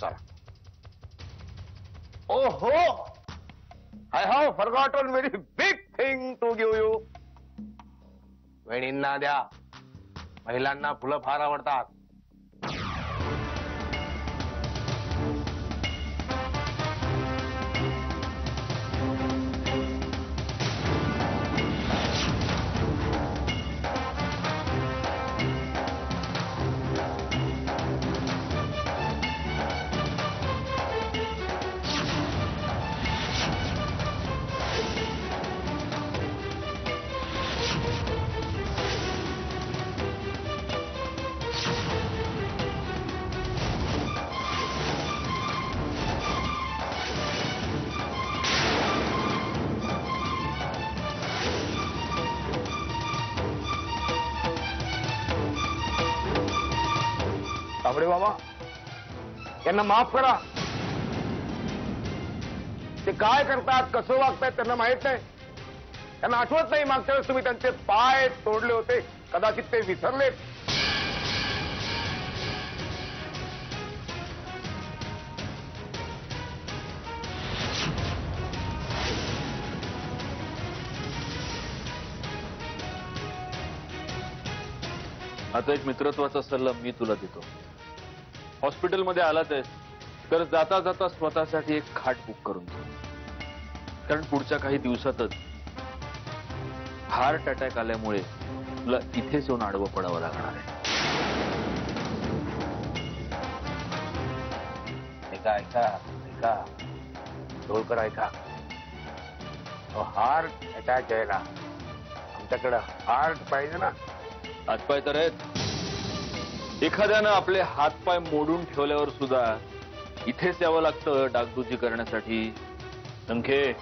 चला. ओहो, I have forgotten very big thing to give you. वहिनींना द्या, महिलांना फुलं फार आवडतात. तावडे बाबा, यांना माफ करा. ते काय करतात, कसं वागतायत त्यांना माहित नाही. त्यांना आठवत नाही मागच्या वेळेस तुम्ही त्यांचे पाय तोडले होते. कदाचित ते विसरलेत. आता एक मित्रत्वाचा सल्ला मी तुला देतो. हॉस्पिटलमध्ये आलाच आहेस तर जाता जाता स्वतःसाठी एक खाट बुक करून घे. कारण पुढच्या काही दिवसातच हार्ट अटॅक आल्यामुळे तुला इथेच येऊन आडवं पडावं लागणार आहे. ऐका ऐका ऐका ढोलकर, ऐका. हार्ट अटॅक आहे ना, आमच्याकडे हार्ट पाहिजे ना. हातपाय तर आहेत. एखाद्यानं आपले हातपाय मोडून ठेवल्यावर सुद्धा इथेच यावं लागतं डागडुजी करण्यासाठी. संखे,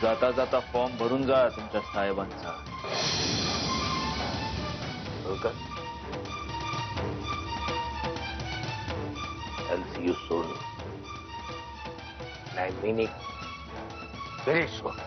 जाता जाता फॉर्म भरून जा तुमच्या साहेबांचा. I'll see you soon. I mean it very soon.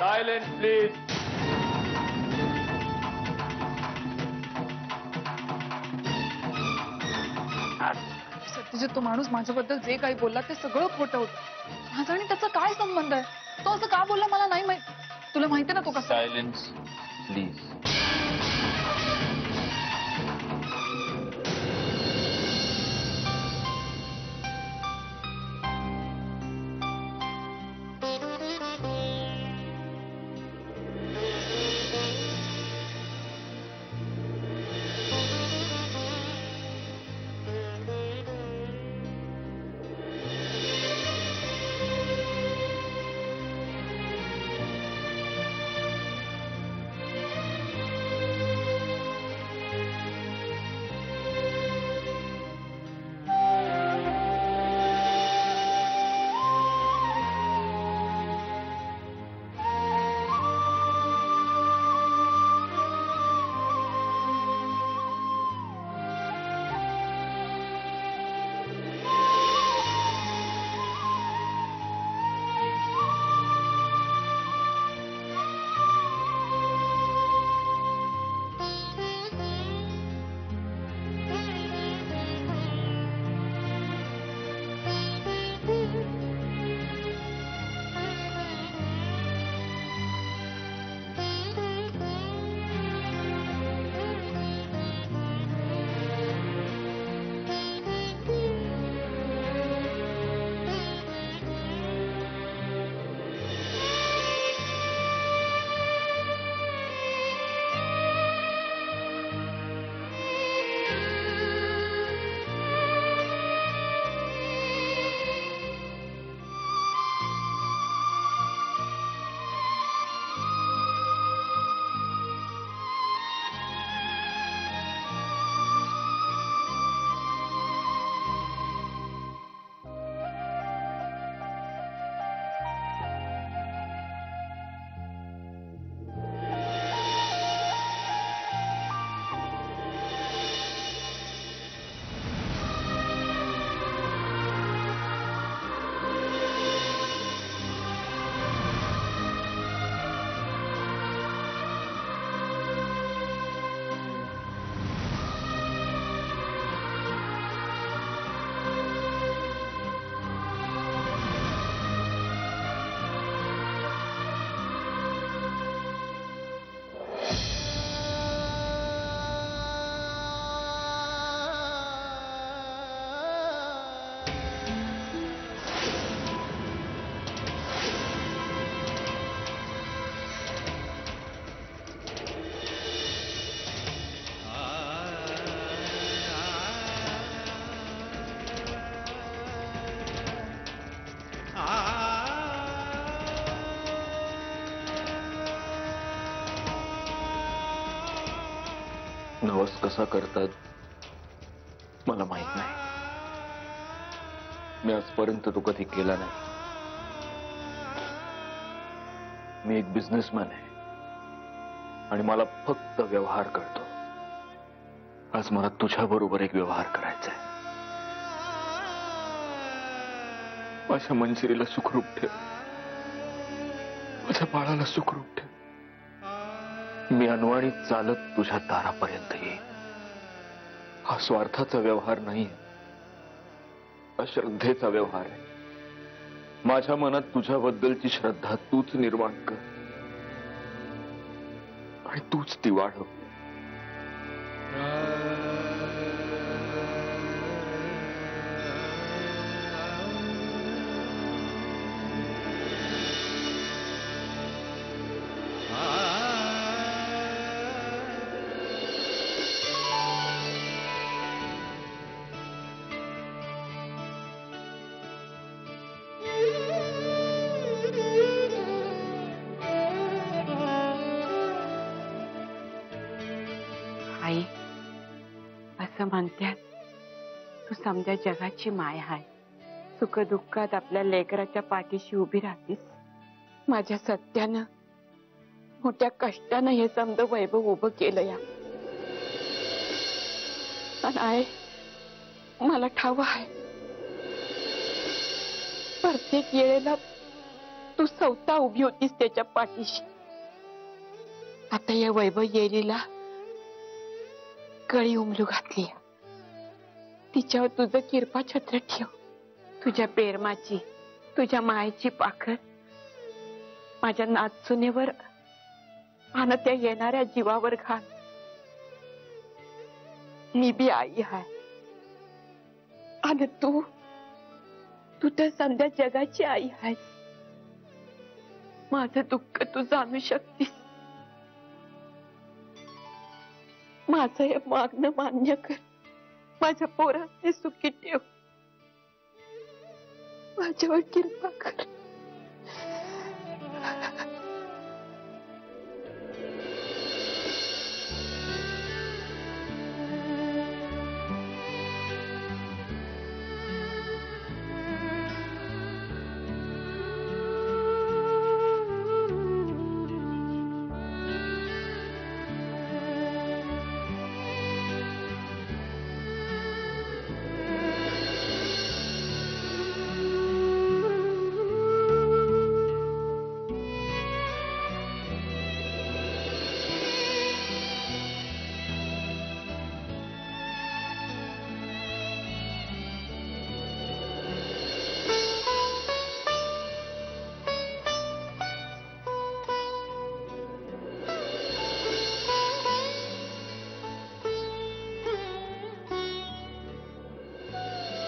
Silence please. Satyajit, तो माणूस माझ्याबद्दल जे काही बोलला ते सगळं खोटं होतं. माझा आणि त्याचा काय संबंध आहे? तो असं का बोलला मला नाही माहित. तुला माहिती ना तो कसा. Silence please. नवस कसा करतात मला माहित नाही. मी आजपर्यंत तो कधी केला नाही. मी एक बिझनेसमॅन आहे आणि मला फक्त व्यवहार कळतो. आज मला तुझ्या बरोबर एक व्यवहार करायचा आहे. माझ्या मंजिरीला सुखरूप ठेव, माझ्या बाळाला सुखरूप ठेव. मी अनवाणी चालत तुझ्या दारापर्यंत येईन. हा स्वार्थाचा व्यवहार नाहीये, अश्रद्धेचा व्यवहार आहे. माझ्या मनात तुझ्याबद्दलची श्रद्धा तूच निर्माण कर आणि तूच ती वाढव. आई, असं म्हणतात तू समजा जगाची माय आहे. सुख दुःखात आपल्या लेकराच्या पाठीशी उभी राहतीस. माझ्या सत्यानं मोठ्या कष्टानं हे समज वैभव उभं केलं या. आणि आई, मला ठाव आहे प्रत्येक वेळेला तू स्वतः उभी होतीस त्याच्या पाठीशी. आता या वैभव येलीला कळी उमलू घातली. तिच्यावर तुझं किरपा छत्र ठेव. तुझ्या प्रेमाची, तुझ्या मायेची पाखर माझ्या नाचुनेवर आणि त्या येणाऱ्या जीवावर घाल. मी बी आई आहे आणि तू तर समजा जगाची आई आहेस. माझं दुःख तू जाणू शकतीस. माझं हे मागणं मान्य कर. माझ्या पोराने सुखी ठेव. माझ्यावर कृपा कर.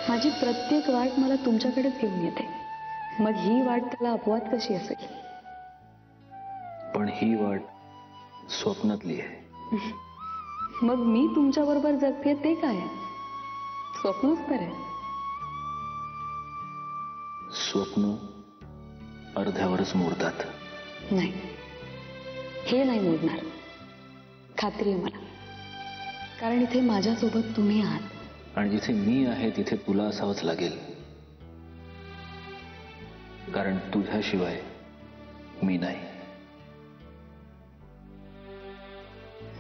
माझी प्रत्येक वाट मला तुमच्याकडेच घेऊन येते. मग ही वाट त्याला अपवाद कशी असेल? पण ही वाट स्वप्नातली आहे. मग मी तुमच्या बरोबर जगते ते काय? स्वप्नच तर आहे. स्वप्न अर्ध्यावरच मोडतात. नाही, हे नाही मोडणार. खात्री आहे मला. कारण इथे माझ्यासोबत तुम्ही आहात. आणि जिथे मी आहे तिथे तुला असावंच लागेल. कारण तुझ्याशिवाय मी नाही.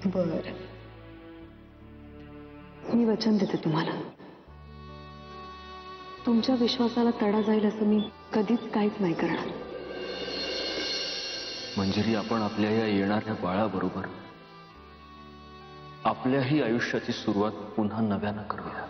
बर, मी वचन देते तुम्हाला. तुमच्या विश्वासाला तडा जाईल असं मी कधीच काहीच नाही करणार. मंजिरी, आपण आपल्या या येणाऱ्या बाळाबरोबर आपल्याही आयुष्याची सुरुवात पुन्हा नव्यानं करूया.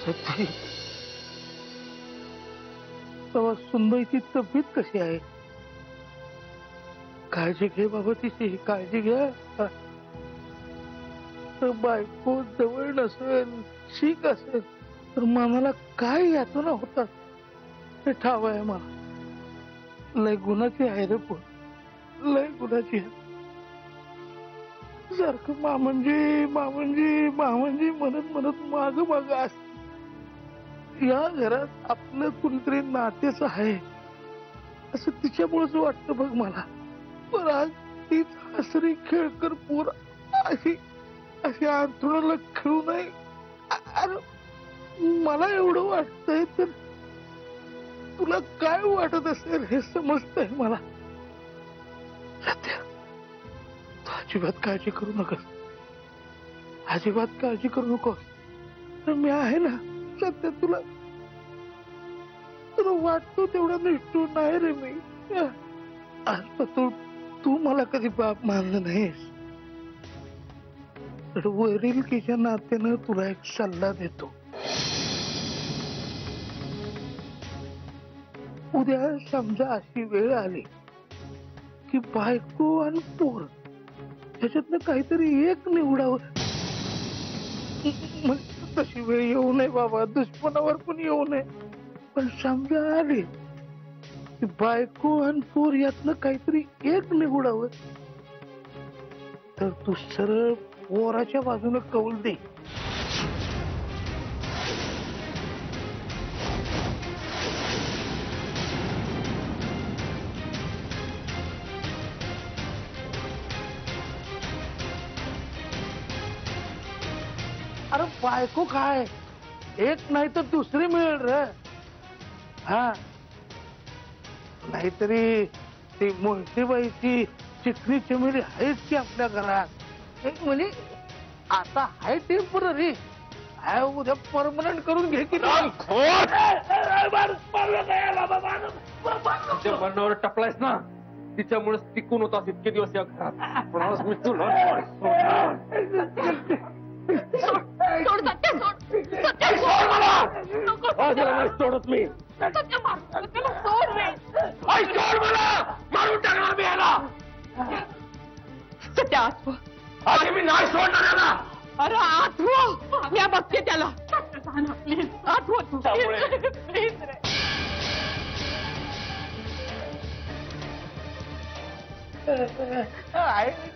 सच्ची, तेव्हा सुनबाईची तब्येत कशी आहे? काळजी घे बाबा, तिची काळजी घ्या. तर बायको जवळ नसेल, शीक असेल तर मनाला काय यातून होतात हे ठाव आहे मला. लय गुणाची आहे रे पोर, लय गुणाची आहे. सारखं मामंजी मामंजी मामंजी म्हणत म्हणत माग माग असत. या घरात आपलं कुणीतरी नातेच आहे असं तिच्यामुळेच वाटतं बघ मला. पण आज तीच हसरी खेळकर पोर अशी अशी अंथरुणाला खेळू नये. अरे मला एवढं वाटतंय तर तुला काय वाटत असेल हे समजतंय मला. सध्या तू अजिबात काळजी करू नकोस, अजिबात काळजी करू नकोस. तर मी आहे ना सध्या. तुला तुला वाटतो तेवढा निष्ठूर नाही रे मी. आज तू मला कधी बाप मानलं नाहीस. तर वडिलकीच्या नात्यानं तुला एक सल्ला देतो. उद्या समजा अशी वेळ आली की बायको आणि पोर ह्याच्यातनं काहीतरी एक निवडावं. तशी वेळ येऊ नये बाबा, दुश्मनावर पण येऊ नये. पण समजा आली की बायको आणि पोर यातनं काहीतरी एक निवडावं तर तू सरळ पोराच्या बाजूने कौल दे. अरे बायको काय एक नाही तर दुसरी मिळेल रे. हा नाहीतरी ती मोहितीबाईची चिकनी चमेली आहेच की आपल्या घरात. एक म्हणजे आता आहे टेम्पररी, उद्या परमनंट करून घे की नाही. तिच्या मरणावर टपलायस ना, तिच्यामुळे टिकून होतास इतके दिवस या घरात. पण आज मी तुला सोड सत्या, सोड सत्या, सोड मला. नको नाही सोडत मी. सत्या, मार सत्याला सोड रे. सोड मला, मारून टाकणार मी याला. सत्या आठव. आधी मी नाही सोडणार याला. अरे आठव, मी बघते त्याला. प्लीज आठव तू, प्लीज रे.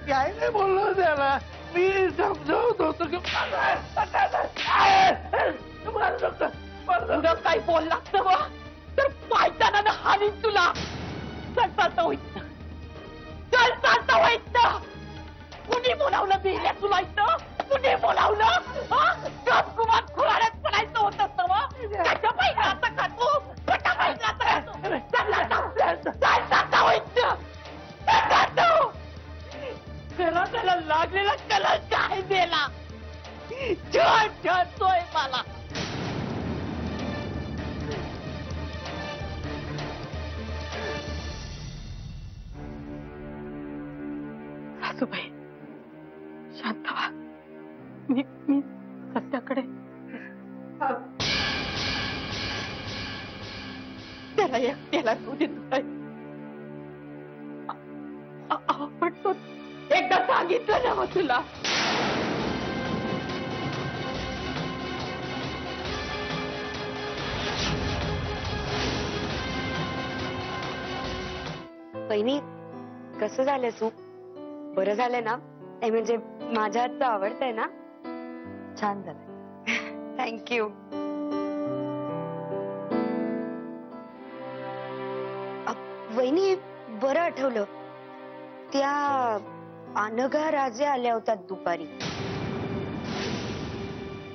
काय नाही बोललो त्याला. मी समजावत होतो की तुला काही बोलला तर पायताना हानीन तुला. चल चालता होईत, चल चालता होईत. कुणी बोलावलं बिल्या तुला इथं? कुणी बोलावलं? कुमार खुराड्यात पडायचं होतं त्याच्या पहिला आता खातो, कटा पहिला आता खातो. चल चालता होईत. त्याला लागलेला कलर काय दिला? छळतोय मला. सासूबाई शांत व्हा. मी सत्याकडे त्याला एकट्याला तू देतोय. पण तो एकदा सांगितलं ना मग तुला. बहिणी कसं झालं सूप? बरं झालंय ना? म्हणजे माझ्या हातचं आवडतंय ना? छान झालंय. थँक्यू. वहिनी बरं आठवलं, त्या अनघा राजे आल्या होत्या दुपारी.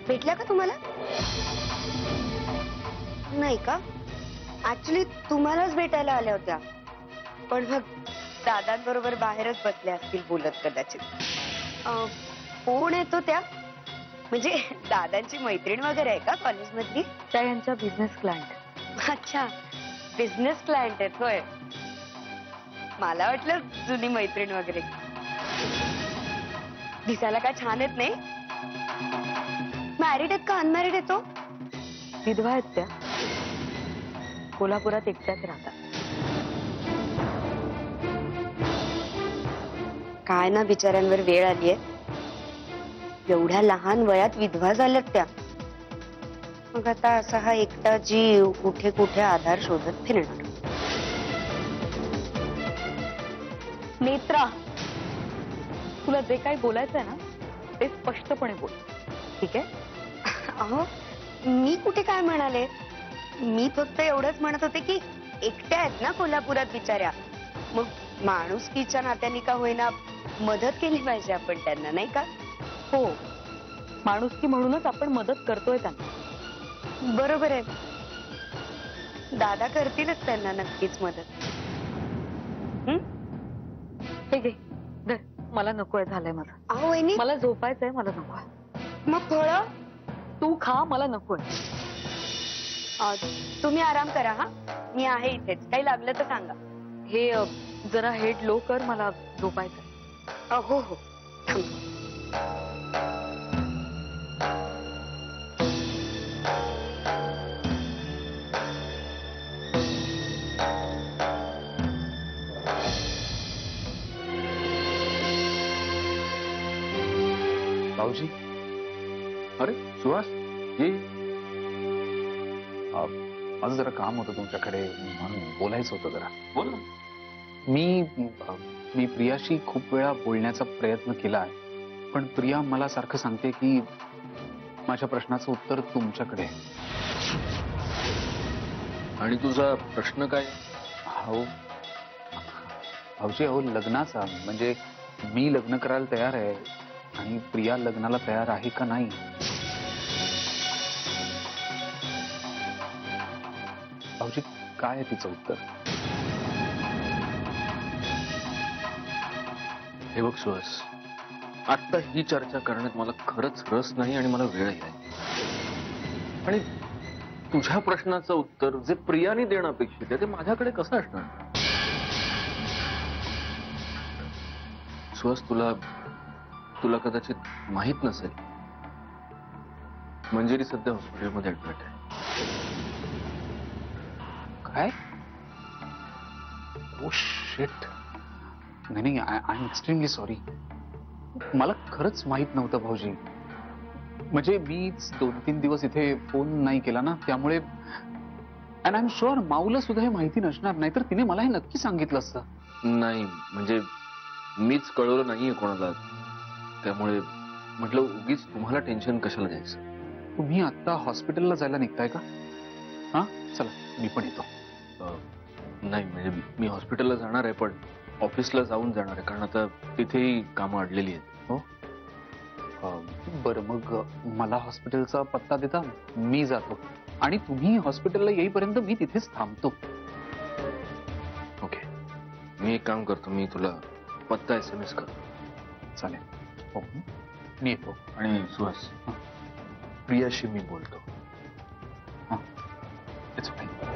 भेटल्या का तुम्हाला? नाही का? ऍक्च्युली तुम्हालाच भेटायला आल्या होत्या. पण मग दादांबरोबर बाहेरच बसल्या असतील बोलत कदाचित. कोण येतो त्या? म्हणजे दादांची मैत्रीण वगैरे आहे का कॉलेजमधली? त्या यांचा बिझनेस क्लायंट. अच्छा, बिझनेस क्लायंट आहेत होय. मला वाटलं जुनी मैत्रीण वगैरे. दिसायला काय छान आहेत नाही? मॅरिड आहेत का अनमॅरिड आहेत? तो विधवा आहेत त्या. कोल्हापुरात एकट्याच राहतात. काय ना बिचाऱ्यांवर वेळ आलीये. एवढ्या लहान वयात विधवा झाल्यात त्या. मग आता असा हा एकटा जीव कुठे कुठे आधार शोधत फिरणार. नेत्रा, तुला जे काही बोलायचंय ना ते स्पष्टपणे बोल, ठीक आहे? अहो, मी कुठे काय म्हणाले. मी फक्त एवढंच म्हणत होते की एकट्या आहेत ना कोल्हापुरात बिचाऱ्या. मग माणुसकीच्या नात्याने का होईना मदत केली पाहिजे आपण त्यांना, नाही का? हो, माणुसकी म्हणूनच आपण मदत करतोय त्यांना. बरोबर आहे. दादा करतीलच त्यांना नक्कीच मदत. हे घे, धर. मला नकोय, झालंय माझं. अहो वहिनी, मला झोपायचंय, मला नकोय. मग फळं तू खा, मला नकोय. तुम्ही आराम करा. हा, मी आहे इथेच. काही लागलं तर सांगा. हे जरा हेड लो कर, मला झोपायचंय. हो हो, थांबा. भाऊजी, अरे सुहास, ये. माझं जरा काम होतं तुमच्याकडे, म्हणून बोलायचं होतं जरा. बोल ना. मी प्रियाशी खूप वेळा बोलण्याचा प्रयत्न केला आहे, पण प्रिया मला सारखं सांगते की माझ्या प्रश्नाचं उत्तर तुमच्याकडे आहे. आणि तुझा प्रश्न काय? हो भाऊजी, अहो लग्नाचा, म्हणजे मी लग्न करायला तयार आहे आणि प्रिया लग्नाला तयार आहे का नाही. भाऊजी, काय आहे तिचं उत्तर? हे बघ सुहास, आता ही चर्चा करण्यात मला खरंच रस नाही आणि मला वेळही नाही. आणि तुझ्या प्रश्नाचं उत्तर जे प्रियाने देणं अपेक्षित आहे ते माझ्याकडे कसं असणार? सुहास, तुला कदाचित माहित नसेल, मंजिरी सध्या हॉस्पिटलमध्ये ऍडमिट आहे. काय? Oh shit. नाही, आय एम एक्स्ट्रीमली सॉरी. मला खरंच माहित नव्हतं भाऊजी. म्हणजे मीच 2-3 दिवस इथे फोन नाही केला ना, त्यामुळे. अँड आय एम शुअर माऊला सुद्धा हे माहिती नसणार, नाहीतर तिने मला हे नक्की सांगितलं असतं. नाही, म्हणजे मीच कळवलं नाहीये कोणाला, त्यामुळे म्हटलं उगीच तुम्हाला टेन्शन कशाला द्यायचं. तुम्ही आता हॉस्पिटलला जायला निघताय का? हा, चला मी पण येतो. नाही, म्हणजे मी हॉस्पिटलला जाणार आहे, पण ऑफिसला जाऊन जाणार आहे, कारण आता तिथेही कामं अडलेली आहेत. हो, बरं, मग मला हॉस्पिटलचा पत्ता देता, मी जातो आणि तुम्ही हॉस्पिटलला येईपर्यंत मी तिथेच थांबतो. ओके, मी एक काम करतो, मी तुला पत्ता SMS करतो. चालेल. हो, मी येतो. आणि सुहास, प्रियाशी मी बोलतो. हा, इट्स ओके.